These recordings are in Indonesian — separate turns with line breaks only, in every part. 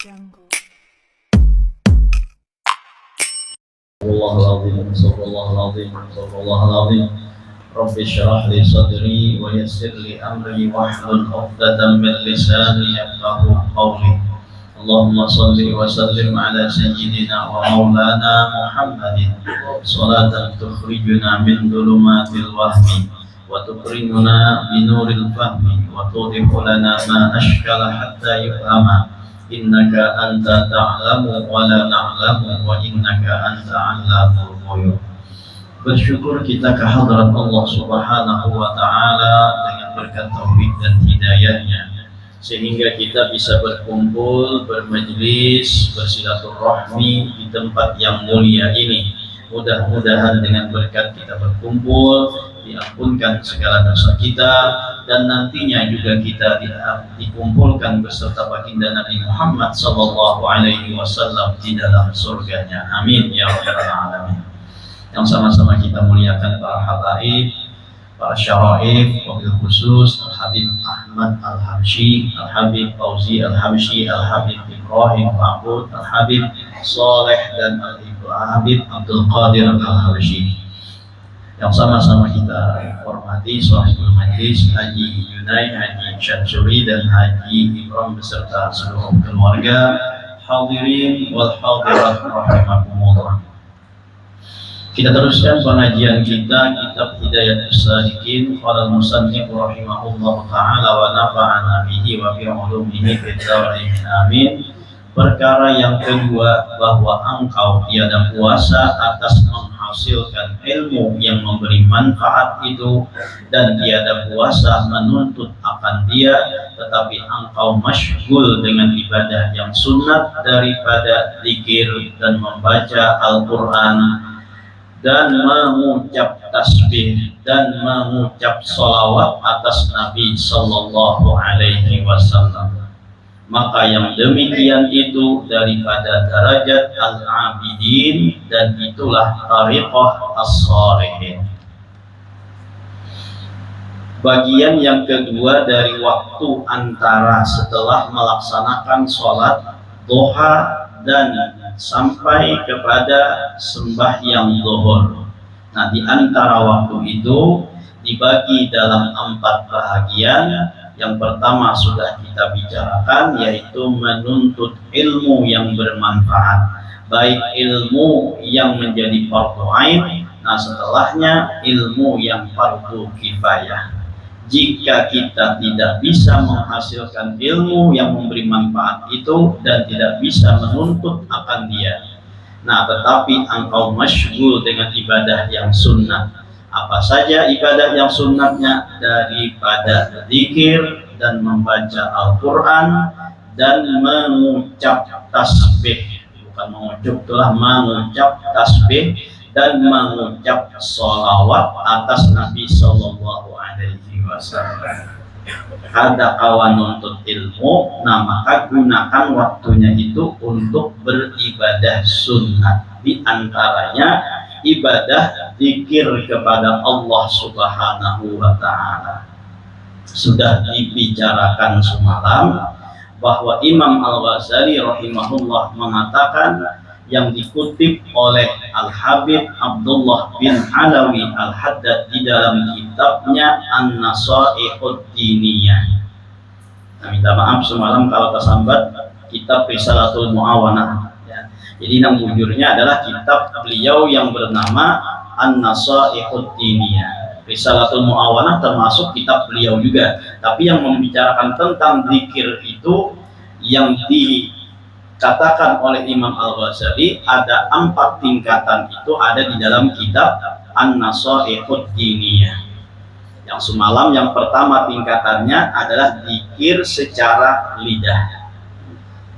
Jungle.
الله العظيم صلى الله العظيم صلى الله العظيم رب اشرح لي صدري ويسر لي أمري واحلل عقدة من لساني يفقهوا قولي اللهم صل وسلم على سيدنا ومولانا محمد صلاة تخرجنا من ظلمات الوهم وتكرمنا بنور الفهم وتوضح لنا ما أشكل حتى يفهم إنك أنت تعلم ولا نعلم وإنك أنت علام الغيوب. Bersyukur kita kehadrat Allah Subhanahu wa Ta'ala dengan berkat taufik dan hidayahnya, sehingga kita bisa berkumpul, bermajlis, bersilaturahmi di tempat yang mulia ini. Mudah-mudahan dengan berkat kita berkumpul, diampunkan segala dosa kita, dan nantinya juga kita dikumpulkan beserta baginda Nabi Muhammad sallallahu alaihi wasallam di dalam surganya. Amin ya rabbal alamin. Yang sama-sama kita muliakan para habaib, para syaraif, wabil khusus Al-Habib Ahmad Al-Habsyi, Al-Habib Fauzi Al-Habsyi, Al-Habib Ibrahim Mahmud, Al-Habib Saleh, dan Al-Habib Abdul Qadir Al-Habsyi. Yang sama-sama kita hormati sahibul majlis Haji Yunai, Haji Syamsuri, dan Haji Ibrahim beserta seluruh keluarga. Hadirin wal hadirat rahimakumullah. Kita teruskan pengajian kita kitab Hidayatus Salikin qala al-musannif rahimahullah ta'ala wa nafa'ana bihi wa bi ulumihi fid dharain amin. Perkara yang kedua, bahwa engkau tiada kuasa atas menghasilkan ilmu yang memberi manfaat itu, dan tiada kuasa menuntut akan dia, tetapi engkau masyghul dengan ibadah yang sunat daripada zikir dan membaca Al-Quran dan mengucap tasbih dan mengucap salawat atas Nabi sallallahu alaihi wasallam. Maka yang demikian itu daripada derajat al-abidin, dan itulah tariqah as-salihin. Bagian yang kedua dari waktu antara setelah melaksanakan sholat duha dan sampai kepada sembahyang zuhur. Nah, di antara waktu itu dibagi dalam 4 bahagian. Yang pertama sudah kita bicarakan, yaitu menuntut ilmu yang bermanfaat, baik ilmu yang menjadi fardu ain, nah setelahnya ilmu yang fardu kifayah. Jika kita tidak bisa menghasilkan ilmu yang memberi manfaat itu dan tidak bisa menuntut akan dia, nah tetapi engkau masyghul dengan ibadah yang sunnah. Apa saja ibadah yang sunnatnya? Daripada zikir dan membaca Al-Quran dan mengucap tasbih, bukan mengucap, telah mengucap tasbih dan mengucap sholawat atas Nabi sallallahu alaihi wasallam. Ada kawan nuntut ilmu, nah maka gunakan waktunya itu untuk beribadah sunnah. Di antaranya ibadah zikir kepada Allah Subhanahu wa Ta'ala. Sudah dibicarakan semalam bahwa Imam Al-Ghazali rahimahullah mengatakan, yang dikutip oleh Al-Habib Abdullah bin Alawi Al-Haddad di dalam kitabnya An-Nasaihud Diniyah. Nah, minta maaf semalam kalau tersambat kitab Risalatul Mu'awanah. Jadi yang bujurnya adalah kitab beliau yang bernama An-Nasaihud Diniyah. Risalatul Mu'awanah termasuk kitab beliau juga, tapi yang membicarakan tentang zikir itu yang dikatakan oleh Imam Al-Ghazali ada 4 tingkatan, itu ada di dalam kitab An-Nasaihud Diniyah. Yang semalam yang pertama tingkatannya adalah zikir secara lidah.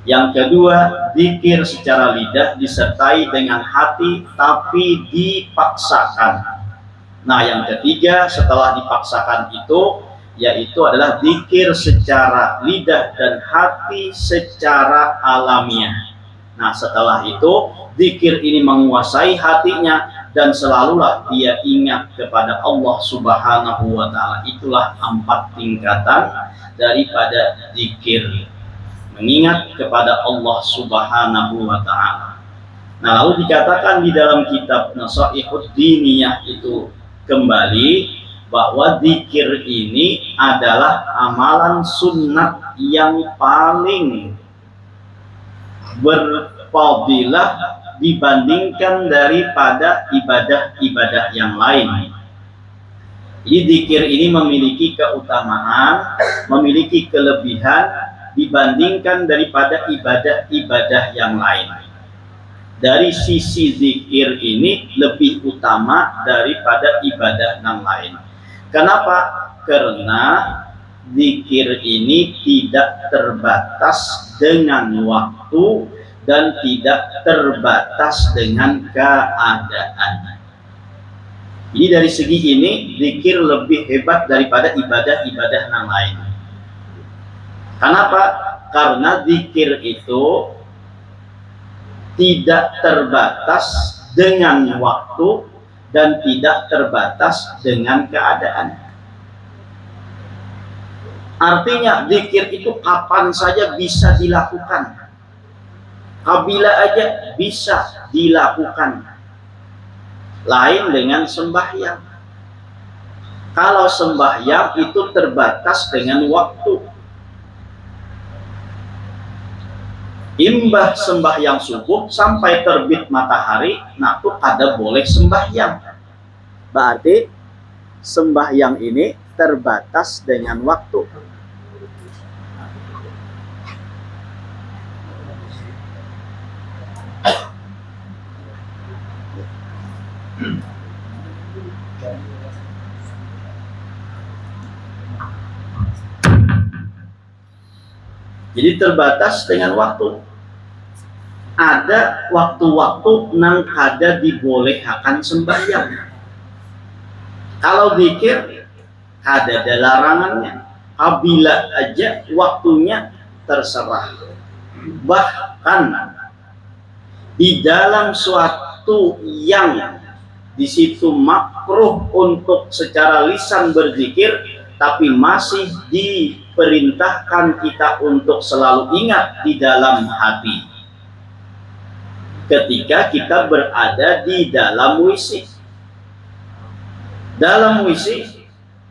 Yang kedua, zikir secara lidah disertai dengan hati tapi dipaksakan. Nah, yang ketiga setelah dipaksakan itu, yaitu adalah zikir secara lidah dan hati secara alamiah. Nah, setelah itu zikir ini menguasai hatinya dan selalulah dia ingat kepada Allah Subhanahu wa Ta'ala. Itulah 4 tingkatan daripada zikir. mengingat kepada Allah Subhanahu wa taala. Nah, lalu dikatakan di dalam kitab Nasaihud Diniyah itu kembali bahwa zikir ini adalah amalan sunnat yang paling berfadilah dibandingkan daripada ibadah-ibadah yang lain. Jadi zikir ini memiliki keutamaan, memiliki kelebihan dibandingkan daripada ibadah-ibadah yang lain. Dari sisi zikir ini lebih utama daripada ibadah yang lain. Kenapa? Karena zikir ini tidak terbatas dengan waktu dan tidak terbatas dengan keadaan. Jadi dari segi ini zikir lebih hebat daripada ibadah-ibadah yang lain. Kenapa? Karena zikir itu tidak terbatas dengan waktu dan tidak terbatas dengan keadaan. Artinya zikir itu kapan saja bisa dilakukan. Kabila aja bisa dilakukan. Lain dengan sembahyang. Kalau sembahyang itu terbatas dengan waktu. Imbah sembahyang subuh sampai terbit matahari, nah itu kada boleh sembahyang. Berarti sembahyang ini terbatas dengan waktu. Jadi terbatas dengan waktu. Ada waktu-waktu nang kada dibolehkan sembahyang. Kalau zikir ada larangannya. Apabila aja waktunya terserah. Bahkan di dalam suatu yang di situ makruh untuk secara lisan berzikir, tapi masih diperintahkan kita untuk selalu ingat di dalam hati ketika kita berada di dalam WC. Dalam WC,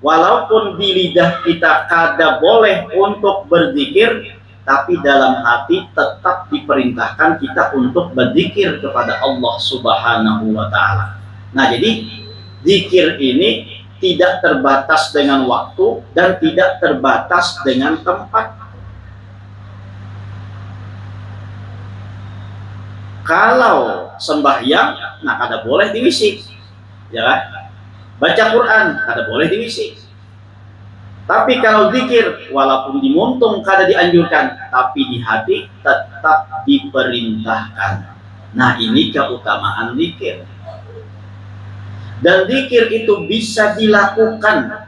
walaupun di lidah kita kada boleh untuk berzikir, tapi dalam hati tetap diperintahkan kita untuk berzikir kepada Allah Subhanahu wa taala. Nah, jadi zikir ini tidak terbatas dengan waktu dan tidak terbatas dengan tempat. Kalau sembahyang, nah kada boleh di WC, ya kan? Baca Quran, kada boleh di WC. Tapi kalau zikir, walaupun di muntung kada dianjurkan, tapi di hati tetap diperintahkan. Nah, ini keutamaan zikir. Dan zikir itu bisa dilakukan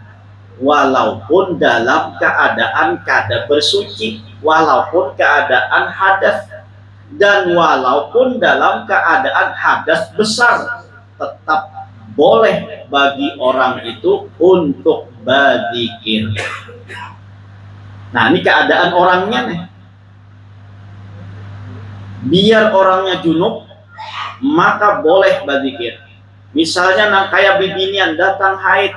walaupun dalam keadaan kada bersuci, walaupun keadaan hadas, dan walaupun dalam keadaan hadas besar, tetap boleh bagi orang itu untuk berzikir. Nah, ini keadaan orangnya nih. Biar orangnya junub, maka boleh berzikir. Misalnya kayak bibinian datang haid,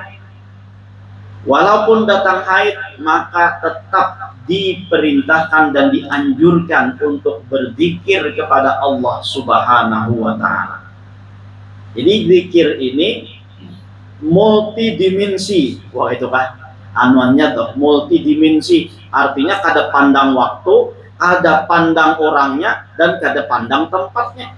walaupun datang haid, maka tetap diperintahkan dan dianjurkan untuk berzikir kepada Allah Subhanahu wa taala. Jadi zikir ini multidimensi. Wah, itu kan anuannya tuh, multidimensi. Artinya kada pandang waktu, kada pandang orangnya, dan kada pandang tempatnya.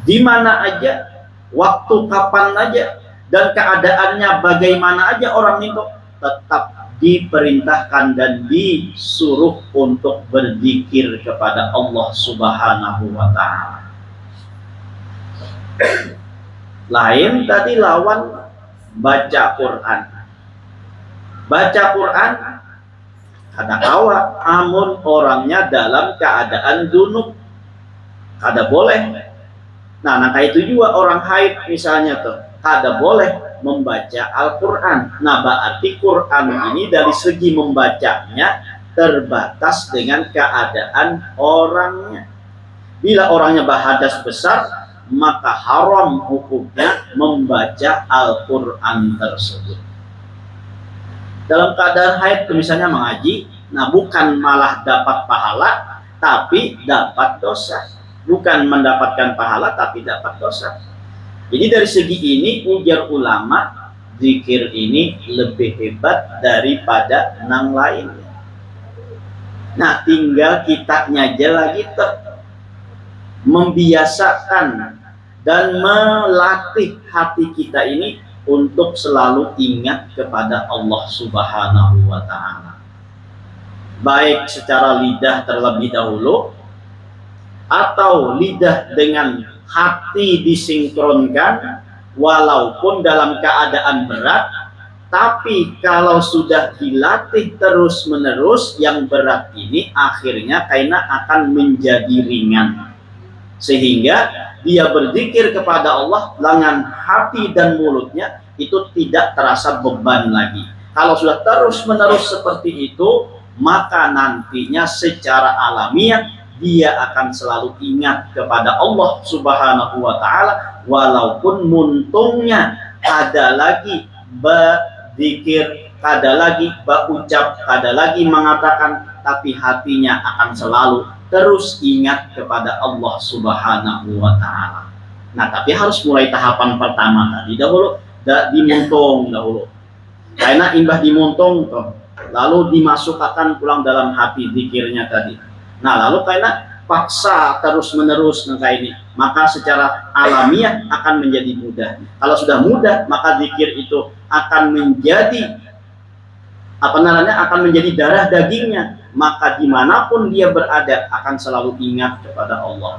Di mana aja, waktu kapan aja, dan keadaannya bagaimana aja orang itu tetap diperintahkan dan disuruh untuk berzikir kepada Allah Subhanahu wa taala. Lain tadi lawan baca Quran. Baca Quran kada kawa amun orangnya dalam keadaan junub, kada boleh. Nah, itu juga orang haid misalnya tuh, kada boleh membaca Al-Quran. Nah, berarti Quran ini dari segi membacanya terbatas dengan keadaan orangnya. Bila orangnya berhadas besar, maka haram hukumnya membaca Al-Quran tersebut. Dalam keadaan haid misalnya mengaji, nah bukan malah dapat pahala, tapi dapat dosa. Bukan mendapatkan pahala, tapi dapat dosa. Jadi dari segi ini, ujar ulama, zikir ini lebih hebat daripada yang lainnya. Nah, tinggal kitanya aja lagi membiasakan dan melatih hati kita ini untuk selalu ingat kepada Allah Subhanahu wa Ta'ala, baik secara lidah terlebih dahulu atau lidah dengan hati disinkronkan, walaupun dalam keadaan berat. Tapi kalau sudah dilatih terus menerus, yang berat ini akhirnya karena akan menjadi ringan, sehingga dia berzikir kepada Allah dengan hati dan mulutnya itu tidak terasa beban lagi. Kalau sudah terus menerus seperti itu, maka nantinya secara alamiah dia akan selalu ingat kepada Allah Subhanahu wa Ta'ala, walaupun muntungnya ada lagi berzikir, ada lagi berucap, ada lagi mengatakan, tapi hatinya akan selalu terus ingat kepada Allah Subhanahu wa Ta'ala. Nah, tapi harus mulai tahapan pertama tadi dahulu, dimuntung dahulu. Karena imbah dimuntung, lalu dimasukkan pulang dalam hati zikirnya tadi. Nah, lalu karena paksa terus menerus kayak ini, maka secara alamiah akan menjadi mudah. Kalau sudah mudah, maka zikir itu akan menjadi akan menjadi darah dagingnya. Maka dimanapun dia berada akan selalu ingat kepada Allah.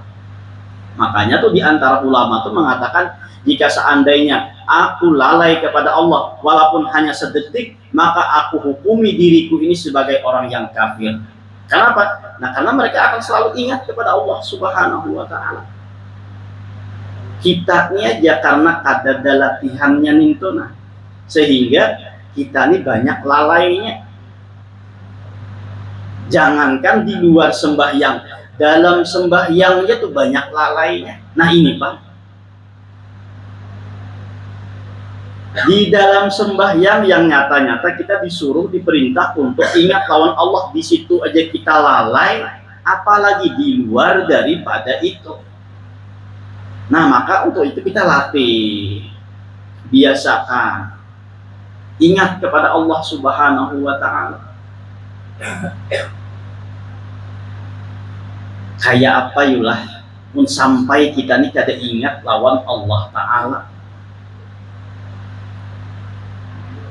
Makanya tuh diantara ulama tuh mengatakan, jika seandainya aku lalai kepada Allah walaupun hanya sedetik, maka aku hukumi diriku ini sebagai orang yang kafir. Kenapa? Nah, karena mereka akan selalu ingat kepada Allah Subhanahu wa Ta'ala. Kita ini aja karena kadar latihannya nintona, sehingga kita ini banyak lalainya. Jangankan di luar sembahyang, dalam sembahyangnya tuh banyak lalainya. Nah ini Pak, di dalam sembahyang yang nyata-nyata kita disuruh, diperintah untuk ingat lawan Allah, di situ aja kita lalai, apalagi di luar daripada itu. Nah maka untuk itu kita latih, biasakan ingat kepada Allah Subhanahu wa Ta'ala. Kayak apa yulah pun sampai kita nih kada ingat lawan Allah Ta'ala.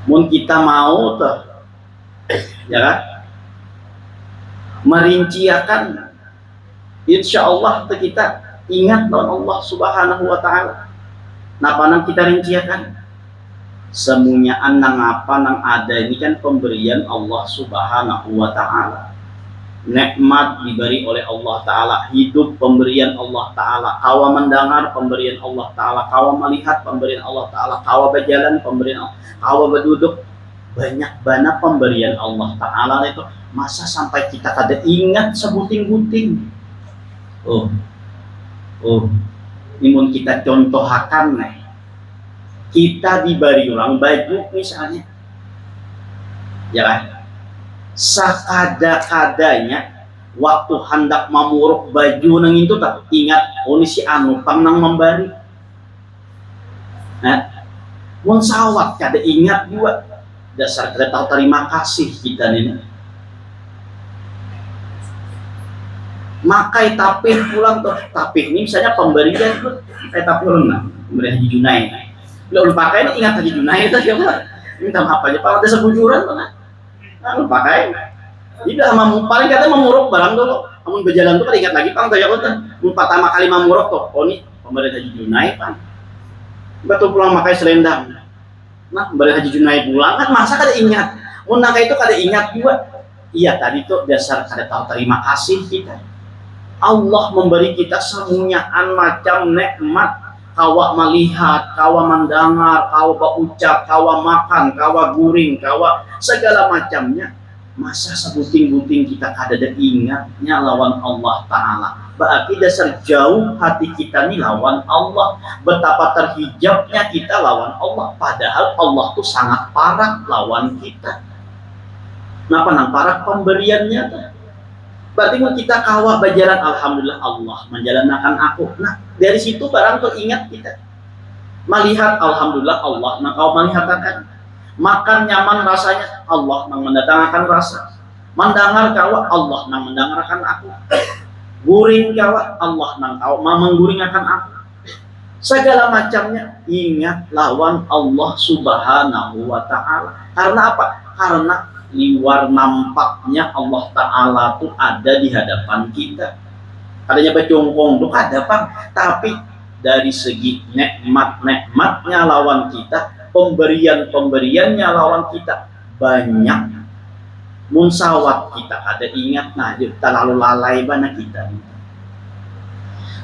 Mun kita mau tuh, ya kan, merinciakan, insya Allah tuh kita ingat lawan Allah Subhanahu wa Ta'ala. Napa nang kita rinciakan? Semuanya nang apa nang ada ini kan pemberian Allah Subhanahu wa Ta'ala. Nikmat diberi oleh Allah Ta'ala, hidup pemberian Allah Ta'ala, kawa mendengar pemberian Allah Ta'ala, kawa melihat pemberian Allah Ta'ala, kawa berjalan pemberian Allah, kawa berduduk, banyak banget pemberian Allah Ta'ala itu. Masa sampai kita kada ingat sebuting-buting? Imun kita contohakan nih, kita diberi ulang baju misalnya, ya kan? Sakada-kadanya waktu hendak memuruk baju nang itu tak ingat ini si anu pang nang memberi. Nah, wong sawat kada ingat juga, dasar kada tahu terima kasih kita ini. Makai tapih pulang tuh, tapih ini misalnya pemberian tuh, tapi orang pemberian Haji Junai. Belum pakai ini ingat Haji Junai itu siapa? Minta maaf aja, kalau ada sebujuran tuh nah. Nah, pakai. Jadi paling kata memuruk barang dulu. Namun berjalan tuh ingat lagi pang tanya tuh. Pertama kali memuruk tuh, oh ini pemberian Haji Junai pang. Betul pulang pakai selendang. Nah, pemberian Haji Junai pulang kan masa kada ingat. Mun itu kada ingat juga. Iya tadi tuh dasar kada tahu terima kasih kita. Allah memberi kita semuanyaan macam nikmat. Kawa melihat, kawa mendengar, kawa berucap, kawa makan, kawa guring, kawa segala macamnya. Masa sebuting-buting kita kadada ingatnya lawan Allah Ta'ala. Berarti dasar jauh hati kita nih lawan Allah. Betapa terhijabnya kita lawan Allah. Padahal Allah tuh sangat parah lawan kita. Kenapa nang parah pemberiannya tuh? Berarti mau kita kawah berjalan, alhamdulillah Allah menjalankan aku. Nah dari situ barang tuh ingat kita. Melihat alhamdulillah Allah nah kau melihatkan. Makan nyaman rasanya, Allah yang mendatangkan rasa. Mendengar kawa, Allah yang mendengarkan aku. Guring kawa, Allah yang kau mengguringkan aku. Segala macamnya ingat lawan Allah Subhanahu wa Ta'ala. Karena apa? Karena luar nampaknya Allah Ta'ala tuh ada di hadapan kita. Adanya bacongkong tuh ada Pak, tapi dari segi nikmat-nikmatnya lawan kita, pemberiannya lawan kita banyak. Munsawat kita ada ingat, nah terlalu lalai banget kita.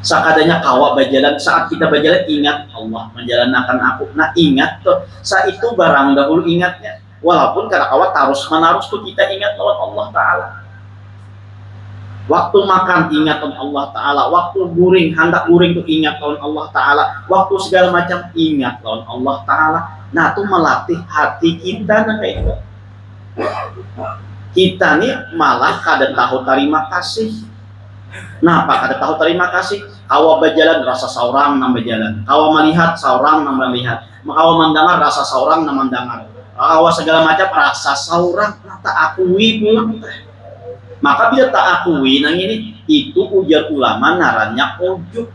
Sakadanya kawak berjalan, saat kita berjalan ingat Allah menjalankan aku. Nah ingat tuh, saat itu barang dahulu ingatnya. Walaupun karena kawak terus menerus tuh kita ingat lawan Allah Ta'ala. Waktu makan ingat lawan Allah Ta'ala, waktu guring, hendak guring tuh ingat lawan Allah Ta'ala, waktu segala macam ingat lawan Allah Ta'ala. Nah itu melatih hati kita nah kayak itu. Kita nih malah kada tahu terima kasih. Nah apa kada tahu terima kasih? Kawa berjalan rasa saurang nang berjalan, kawa melihat saurang nang melihat, kawa mendengar rasa saurang nang mendengar, kawa segala macam rasa saurang nah tak akui pulang. Maka bila tak akui nang ini, itu ujar ulama narannya ujub.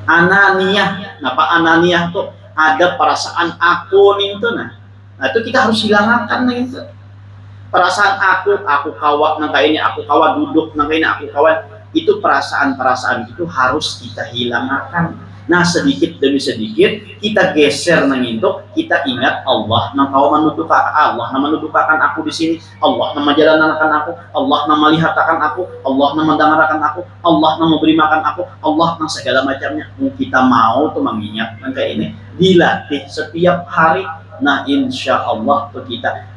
Ananiah, napa ananiah tuh ada perasaan aku nih tuh nah itu kita harus hilangkan nih itu. Perasaan aku kawat nang kayak ini, aku kawat duduk nang kayak ini, aku kawat itu perasaan-perasaan itu harus kita hilangkan. Nah sedikit demi sedikit kita geser nang itu, kita ingat Allah nang kawat menuduhkan Allah nang menuduhkan aku di sini, Allah nang menjalankan aku, Allah nang melihatkan aku, Allah nang mendengarkan aku, Allah nang memberi makan aku, Allah nang segala macamnya. Kita mau tuh mengingat nang kayak ini, dilatih setiap hari. Nah insya Allah tuh kita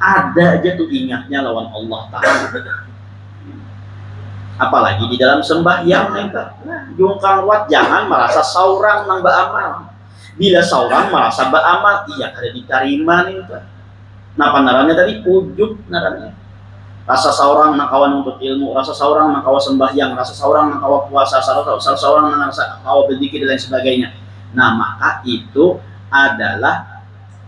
ada aja tuh ingatnya lawan Allah Ta'ala. Apalagi di dalam sembahyang nah, jungkang wat jangan merasa saurang nang beramal. Bila saurang merasa beramal, iya kada diterima nih tuh. Nah pandarannya tadi ujub narannya. Rasa saurang nang kawan untuk ilmu, rasa saurang nang kawan sembahyang, rasa saurang nang kawan puasa, rasa saurang nang kawan berzikir dan lain sebagainya. Nah maka itu adalah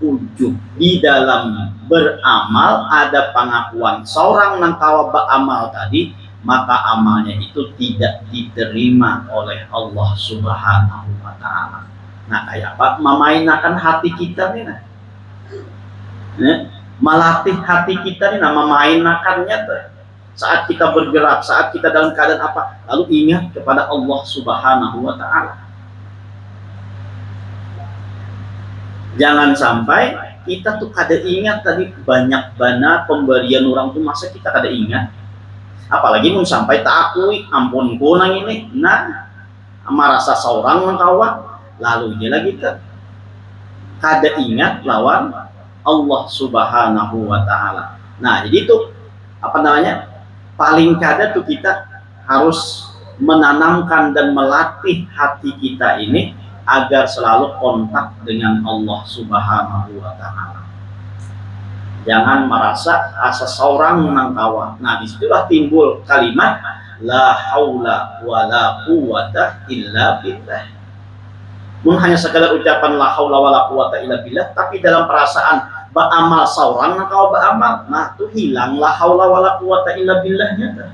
ujub. Di dalam beramal ada pengakuan seorang nang kawa beramal tadi, maka amalnya itu tidak diterima oleh Allah Subhanahu wa Ta'ala. Nah kayak apa? Memainkan hati kita nih nah. Melatih hati kita nih nah, memainkannya tuh. Saat kita bergerak, saat kita dalam keadaan apa, lalu ingat kepada Allah Subhanahu wa Ta'ala. Jangan sampai kita tuh kada ingat tadi banyak bana pemberian orang tuh, masa kita kada ingat. Apalagi mau sampai tak akui, ampun nang ini, nah merasa seorang mengkawat, lalu dia lagi kada ingat lawan Allah Subhanahu wa Ta'ala. Nah jadi itu apa namanya, paling kada tuh kita harus menanamkan dan melatih hati kita ini agar selalu kontak dengan Allah Subhanahu wa Ta'ala. Jangan merasa asa seorang menangkawa. Nah disitulah timbul kalimat la haula wa la quwata illa billah. Bukan hanya sekadar ucapan la haula wa la quwata illa billah, tapi dalam perasaan beramal seorang nangkawa beramal, nah itu hilang la haula wa la quwata illa billahnya.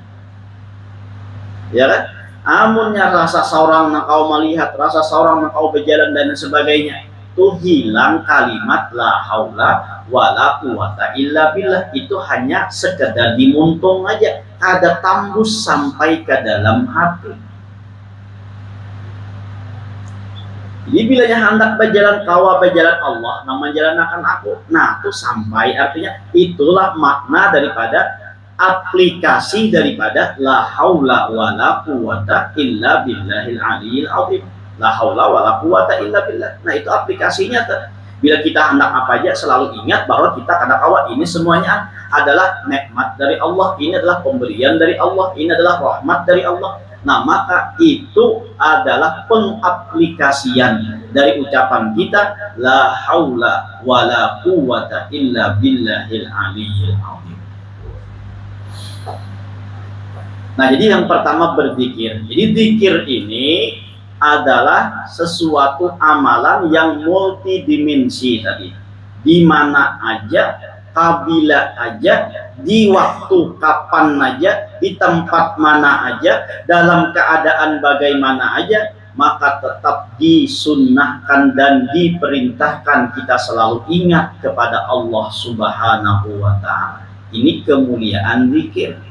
Ya kan? Amunnya rasa seorang nak kau melihat, rasa seorang nak kau berjalan dan sebagainya, itu hilang kalimat la haula wala quwata illa billah. Itu hanya sekedar dimuntung aja, ada tembus sampai ke dalam hati. Jadi bilanya hendak berjalan kawa berjalan Allah yang menjalankan aku, nah itu sampai, artinya itulah makna daripada aplikasi daripada la haula wala quwata illa billahil aliyil azim. La haula wala quwata illa billah. Nah itu aplikasinya Bila kita hendak apa aja selalu ingat bahwa kita kadang-kala ini semuanya adalah nikmat dari Allah, ini adalah pemberian dari Allah, ini adalah rahmat dari Allah. Nah, maka itu adalah pengaplikasian dari ucapan kita la haula wala quwata illa billahil aliyyil azim. Nah, jadi yang pertama berzikir. Jadi zikir ini adalah sesuatu amalan yang multidimensi tadi. Di mana aja, kabila aja, di waktu kapan aja, di tempat mana aja, dalam keadaan bagaimana aja, maka tetap disunnahkan dan diperintahkan kita selalu ingat kepada Allah Subhanahu wa ta'ala. Ini kemuliaan zikir.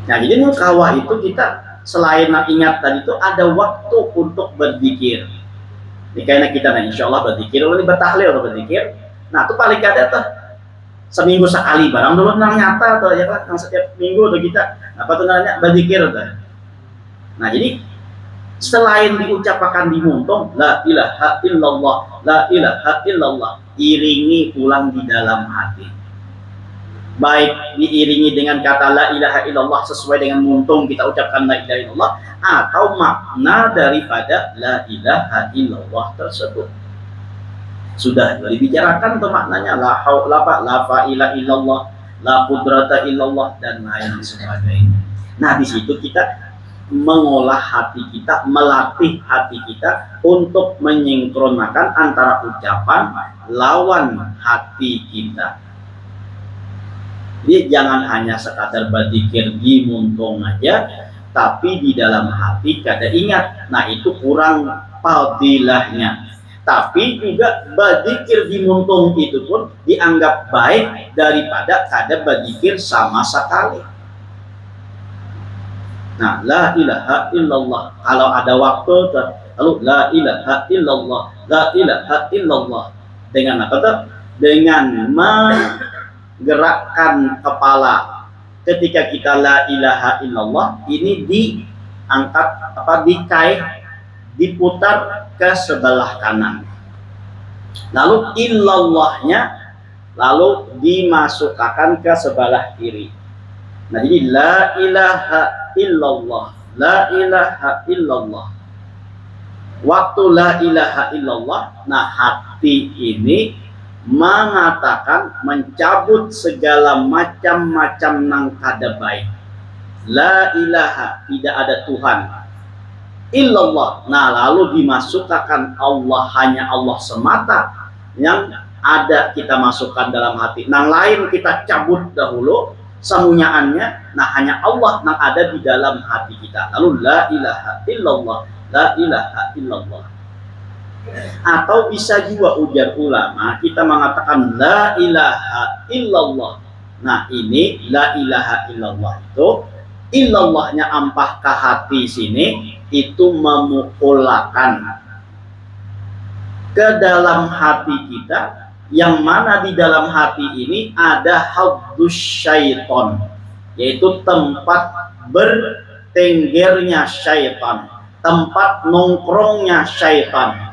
Nah, jadi kawah itu kita selain ingat tadi itu ada waktu untuk berzikir. Ini kayaknya kita insya Allah berzikir, ini bertahlil atau berzikir. Nah, itu paling kada tuh seminggu sekali barang dulu nang nyata atau ya kan, yang setiap minggu tuh kita apa tuh namanya berzikir tuh. Nah, jadi selain diucapkan di muntung la ilaha illallah, la ilaha illallah, iringi pulang di dalam hati. Baik diiringi dengan kata la ilaha illallah sesuai dengan muntung kita ucapkan la ilaha illallah, atau makna daripada la ilaha illallah tersebut sudah dibicarakan tuh maknanya, la haula la fa'ila illallah, la qudrata illallah dan lain sebagainya. Nah, di situ kita mengolah hati kita, melatih hati kita untuk menyinkronkan antara ucapan lawan hati kita. Jadi jangan hanya sekadar berzikir di muntung aja, tapi di dalam hati kada ingat. Nah, itu kurang fadilahnya. Tapi juga berzikir di muntung itu pun dianggap baik daripada kada berzikir sama sekali. Nah, la ilaha illallah, kalau ada waktu lalu la ilaha illallah, la ilaha illallah, dengan apa tuh? Dengan gerakkan kepala ketika kita la ilaha illallah ini diangkat dikait, diputar ke sebelah kanan, lalu illallahnya lalu dimasukkan ke sebelah kiri. Nah, jadi la ilaha illallah, la ilaha illallah. Waktu la ilaha illallah, nah hati ini mengatakan, mencabut segala macam-macam nang kada baik. La ilaha, tidak ada Tuhan. Illallah, nah lalu dimasukkan Allah, hanya Allah semata yang ada kita masukkan dalam hati. Nang lain kita cabut dahulu semunyaannya, nah hanya Allah yang ada di dalam hati kita. Lalu la ilaha illallah, la ilaha illallah. Atau bisa juga ujar ulama kita mengatakan la ilaha illallah. Nah, ini la ilaha illallah itu illallahnya ampah ke hati sini itu memukulakan ke dalam hati kita, yang mana di dalam hati ini ada haddus syaiton, yaitu tempat bertenggernya syaitan, tempat nongkrongnya syaitan.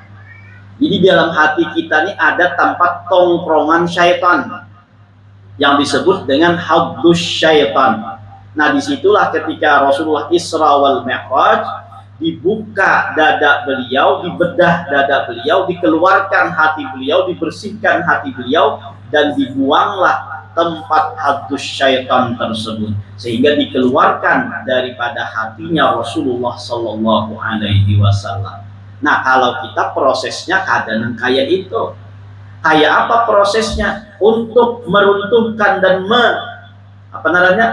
Jadi dalam hati kita ini ada tempat tongkrongan syaitan yang disebut dengan haddus syaitan. Nah, disitulah ketika Rasulullah Isra wal Mi'raj, dibuka dada beliau, dibedah dada beliau, dikeluarkan hati beliau, dibersihkan hati beliau, dan dibuanglah tempat haddus syaitan tersebut, sehingga dikeluarkan daripada hatinya Rasulullah Sallallahu Alaihi Wasallam. Nah, kalau kita prosesnya kadang kayak itu. Kayak apa prosesnya? Untuk meruntuhkan dan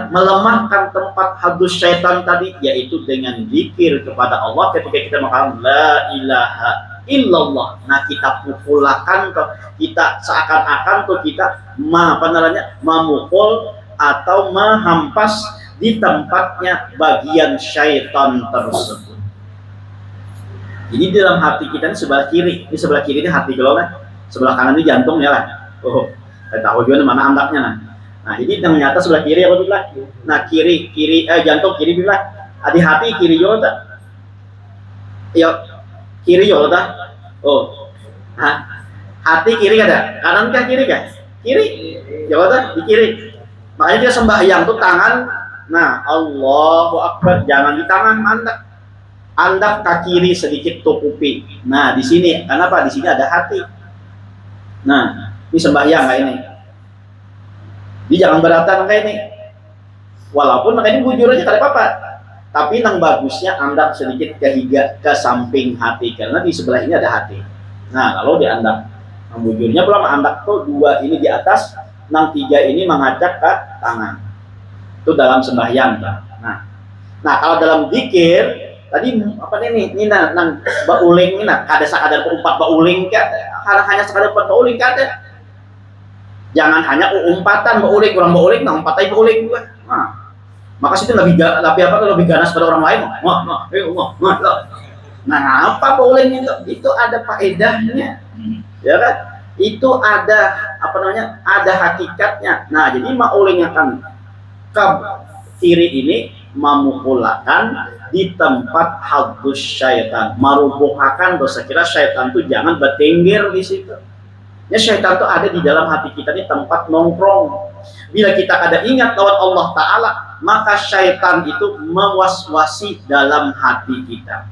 melemahkan tempat haddus syaitan tadi, yaitu dengan zikir kepada Allah. Ketika kita mengatakan la ilaha illallah, nah kita pukulakan, kita seakan-akan tuh kita memukul atau menghampas di tempatnya bagian syaitan tersebut. Jadi dalam hati kita ini sebelah kiri, ini hati kalau kan, sebelah kanan ini jantung ya lah. Oh, saya tahu juga mana andaknya nah. Nah, ini ternyata sebelah kiri apa bilang? Nah, kiri jantung kiri bilang. Hati kiri yo tak? Ya, kiri yo tak? Oh, hati kiri ada, kanan kah kiri kah? Kiri. Jawab di kiri. Makanya dia sembahyang tuh tangan. Nah, Allahu Akbar, jangan di tangan mandek. Andap ke kiri sedikit tukupi. Nah, di sini, kenapa? Di sini ada hati. Nah, ini sembahyang kayak ini. Dia jangan beratan kayak ini. Walaupun kayak ini bujur aja kada apa-apa. Tapi yang bagusnya andap sedikit ke samping hati karena di sebelah ini ada hati. Nah, kalau diandap, yang bujurnya belum andap tuh dua ini di atas, nang tiga ini mengajak ke tangan. Itu dalam sembahyang. Nah kalau dalam zikir tadi apa nih ini nang bauling ini kada sekadar umpat bauling hanya sekadar umpat bauling kada. Jangan hanya umpatan bauling kurang bauling nang umpatai bauling juga. Nah, maka situ lebih ganas pada orang lain. Nah, apa bauling itu ada faedahnya. Ya kan? Itu ada apa namanya? Ada hakikatnya. Nah, jadi mauling akan ke kiri ini memukulakan di tempat hadus syaitan, merubuhkan dosa. Kira syaitan itu jangan bertengger di situ. Ya, syaitan itu ada di dalam hati kita, di tempat nongkrong. Bila kita ada ingat lawan Allah Ta'ala, maka syaitan itu mewaswasi dalam hati kita.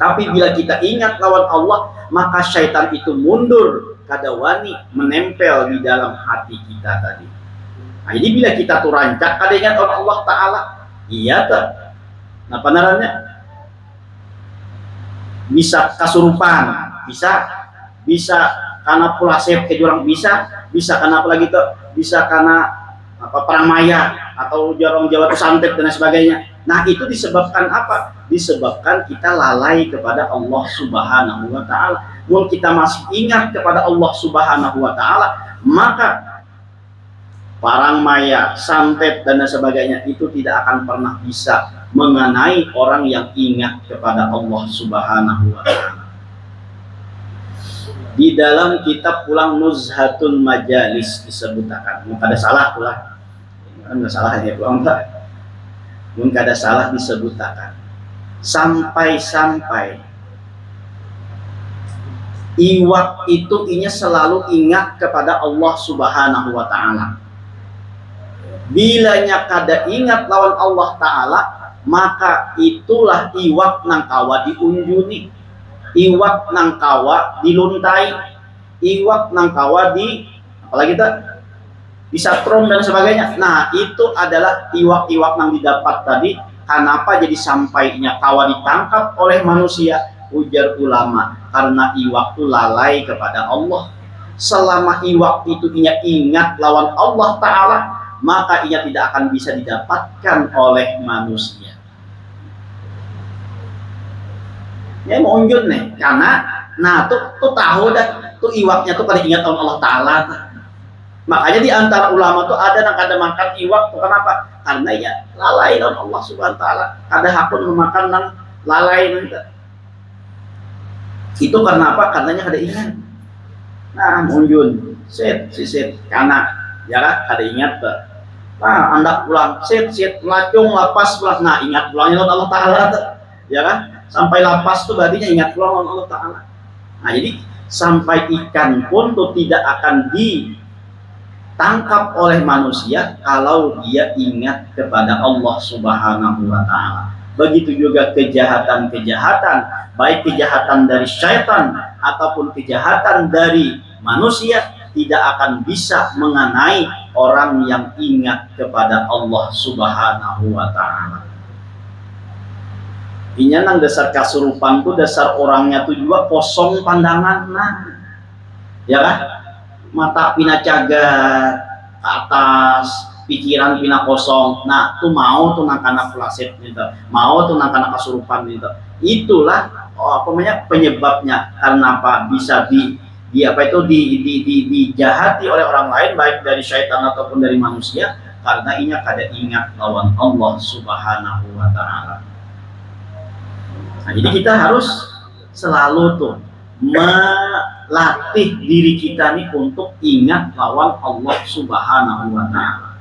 Tapi bila kita ingat lawan Allah, maka syaitan itu mundur, kada wani menempel di dalam hati kita tadi. Nah, jadi bila kita tuh rancak, ada ingat Allah Ta'ala, iya tuh. Nah, penerannya bisa kasurupan, bisa karena pula sep ke jurang, bisa karena apa lagi tuh, bisa karena apa perang maya atau jorong Jawa tuh santet dan sebagainya. Nah, itu disebabkan apa? Disebabkan kita lalai kepada Allah Subhanahu wa Ta'ala. Kalau kita masih ingat kepada Allah Subhanahu wa Ta'ala, maka parang maya, santet dan sebagainya itu tidak akan pernah bisa mengenai orang yang ingat kepada Allah Subhanahu wa Ta'ala. Di dalam kitab pulang Nuzhatun Majalis disebutkan, kada salah pula, kan salah ya pulang tak, kada salah disebutkan, sampai iwak itu inya selalu ingat kepada Allah Subhanahu wa Ta'ala. Bilanya kada ingat lawan Allah Ta'ala, maka itulah iwak nang kawa diunjuni, iwak nang kawa diluntai, iwak nang kawa di apalagi tak disatrom dan sebagainya. Nah, itu adalah iwak-iwak nang didapat tadi. Kenapa jadi sampainya kawa ditangkap oleh manusia? Ujar ulama, karena iwak itu lalai kepada Allah. Selama iwak itu ingat lawan Allah Ta'ala, maka ia tidak akan bisa didapatkan oleh manusia. Ya mau unjun nih, karena nah tuh tahu dah tuh iwaknya tuh pada ingat Allah Ta'ala. Makanya di antara ulama tuh ada yang kada makan iwak tuh kenapa? Karena ya lalai lawan Allah Subhanahu wa Ta'ala. Ada hakun memakan nang lalai nanti. Itu karena apa? Karenanya kada ingat. Nah, mau unjun, sit karena ya kan kada ingat tuh. Nah, anda pulang, sit, melacung, lapas, pulang. Nah, ingat pulangnya Allah Ta'ala, ya kan? Sampai lapas tuh berarti ingat pulang Allah Ta'ala. Nah, jadi sampai ikan pun tuh tidak akan ditangkap oleh manusia kalau dia ingat kepada Allah Subhanahu wa Ta'ala. Begitu juga kejahatan-kejahatan, baik kejahatan dari syaitan ataupun kejahatan dari manusia, tidak akan bisa mengenai orang yang ingat kepada Allah Subhanahu wa Ta'ala. Inya nang dasar kasurupan tuh dasar orangnya tuh juga kosong pandangan, nah ya kan, mata pina cagat ke atas, pikiran pina kosong. Nah tuh mau tuh nang kana flaset gitu, mau tuh nang kana kasurupan gitu. Itulah penyebabnya. Karena apa bisa dijahati oleh orang lain, baik dari syaitan ataupun dari manusia, karena inya kada ingat lawan Allah Subhanahu wa Ta'ala. Nah, jadi kita harus selalu tuh melatih diri kita nih untuk ingat lawan Allah Subhanahu wa Ta'ala.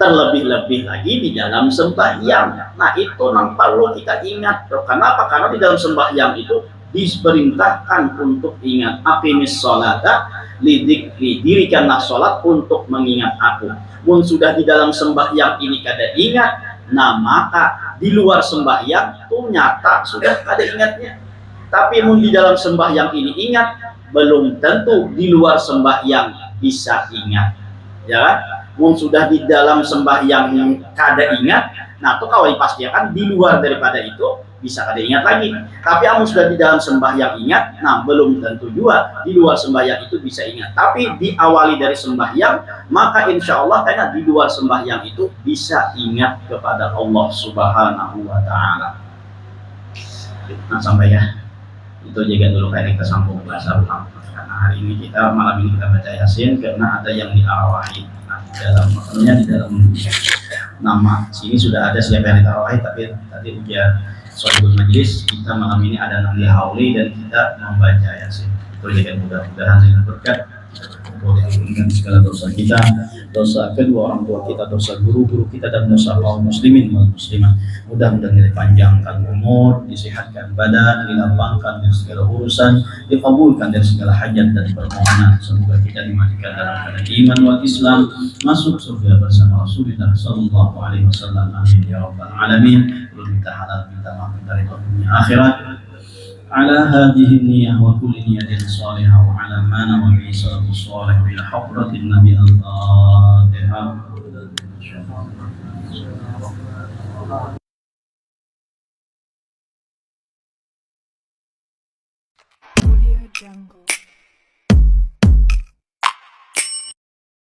Terlebih-lebih lagi di dalam sembahyang. Nah, itu yang perlu kita ingat. Kenapa? Karena di dalam sembahyang itu diperintahkan untuk ingat. Aqimis sholata lidzikri, dirikanlah sholat untuk mengingat aku. Mun sudah di dalam sembahyang ini kada ingat, nah maka di luar sembahyang tuh nyata sudah ada ingatnya. Tapi mun di dalam sembahyang ini ingat, belum tentu di luar sembahyang bisa ingat. Ya, mun sudah di dalam sembahyang kada ingat, nah tuh kawai pastikan di luar daripada itu bisa kada ingat lagi. Tapi kamu sudah di dalam sembahyang ingat, nah belum tentu juga di luar sembahyang itu bisa ingat. Tapi diawali dari sembahyang, maka insya Allah karena di luar sembahyang itu bisa ingat kepada Allah Subhanahu wa Ta'ala. Nah sampai ya, itu juga dulu kayak kita sambung bahasa ulang. Karena hari ini malam ini kita baca Yasin karena ada yang diarawahi. Nah, di dalam nama sini sudah ada siapa yang ditarawih, tapi tadi ujian soal majlis kita malam ini ada yang dihauli dan kita membaca Yasin. Itu juga mudah-mudahan dengan berkat boleh mengampuni segala dosa kita, dosa kedua orang tua kita, dosa guru-guru kita, dan dosa kaum muslimin dan muslimat. Mudah-mudahan dipanjangkan umur, disehatkan badan, dilapangkan dari segala urusan, dikabulkan dari segala hajat dan permohonan. Semoga kita dimatikan dalam keadaan iman wal Islam, masuk surga bersama Rasulullah sallallahu alaihi wasallam. Amin ya rabbal alamin. Minta halal, minta maaf dari dunia akhirat. Ala hadhihi niyyah wa kulli niyatin salihah wa ala ma nawa bi salatu salih ila hadratin nabi al-fatihah.
Audio Jungle.